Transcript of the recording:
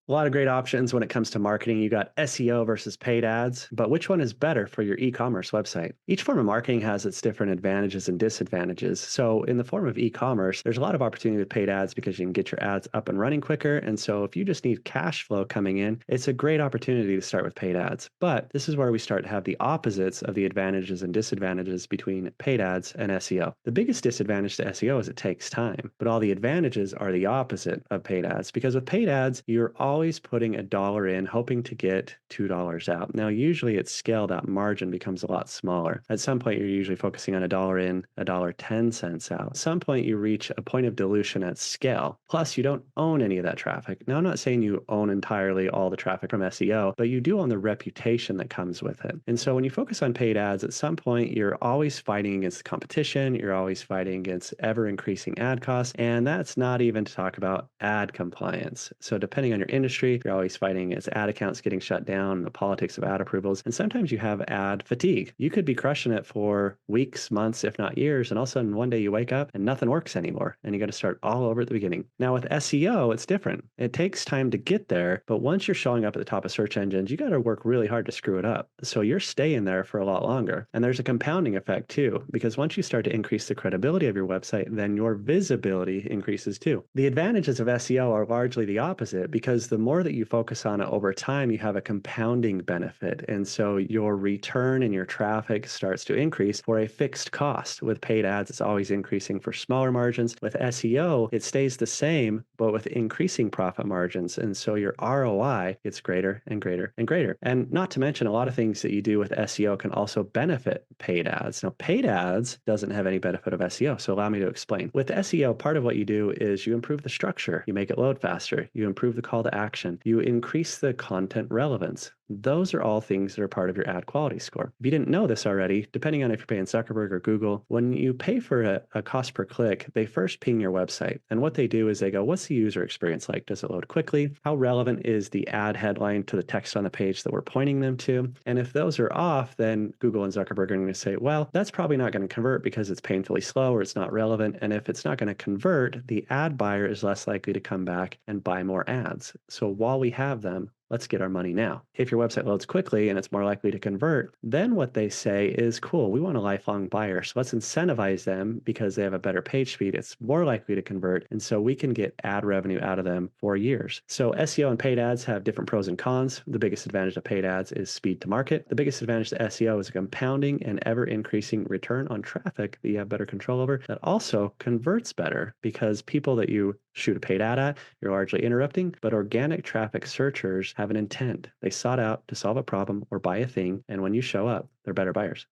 A lot of great options when it comes to marketing. You got SEO versus paid ads, but which one is better for your e-commerce website? Each form of marketing has its different advantages and disadvantages. So, in the form of e-commerce, there's a lot of opportunity with paid ads because you can get your ads up and running quicker. And so, if you just need cash flow coming in, it's a great opportunity to start with paid ads. But this is where we start to have the opposites of the advantages and disadvantages between paid ads and SEO. The biggest disadvantage to SEO is it takes time, but all the advantages are the opposite of paid ads because with paid ads, you're always putting $1 in, hoping to get $2 out. Now, usually it's scaled out margin becomes a lot smaller. At some point, you're usually focusing on $1 in, $1.10 out. At some point, you reach a point of dilution at scale. Plus, you don't own any of that traffic. Now, I'm not saying you own entirely all the traffic from SEO, but you do own the reputation that comes with it. And so when you focus on paid ads, at some point, you're always fighting against the competition. You're always fighting against ever increasing ad costs. And that's not even to talk about ad compliance. So depending on your industry, you're always fighting against ad accounts getting shut down, the politics of ad approvals, and sometimes you have ad fatigue. You could be crushing it for weeks, months, if not years, and all of a sudden one day you wake up and nothing works anymore, and you got to start all over at the beginning. Now with SEO, it's different. It takes time to get there, but once you're showing up at the top of search engines, you got to work really hard to screw it up. So you're staying there for a lot longer. And there's a compounding effect too, because once you start to increase the credibility of your website, then your visibility increases too. The advantages of SEO are largely the opposite because the more that you focus on it over time, you have a compounding benefit. And so your return and your traffic starts to increase for a fixed cost. With paid ads, it's always increasing for smaller margins. With SEO, it stays the same, but with increasing profit margins. And so your ROI gets greater and greater and greater. And not to mention, a lot of things that you do with SEO can also benefit paid ads. Now, paid ads doesn't have any benefit of SEO. So allow me to explain. With SEO, part of what you do is you improve the structure, you make it load faster, you improve the call to action, you increase the content relevance. Those are all things that are part of your ad quality score. If you didn't know this already, depending on if you're paying Zuckerberg or Google, when you pay for a cost per click, they first ping your website. And what they do is they go, what's the user experience like? Does it load quickly? How relevant is the ad headline to the text on the page that we're pointing them to? And if those are off, then Google and Zuckerberg are going to say, well, that's probably not going to convert because it's painfully slow or it's not relevant. And if it's not going to convert, the ad buyer is less likely to come back and buy more ads. So while we have them, let's get our money now. If your website loads quickly and it's more likely to convert, then what they say is, cool, we want a lifelong buyer. So let's incentivize them because they have a better page speed. It's more likely to convert. And so we can get ad revenue out of them for years. So SEO and paid ads have different pros and cons. The biggest advantage of paid ads is speed to market. The biggest advantage to SEO is a compounding and ever increasing return on traffic that you have better control over that also converts better because people that you shoot a paid ad at, you're largely interrupting, but organic traffic searchers have an intent. They sought out to solve a problem or buy a thing, and when you show up, they're better buyers.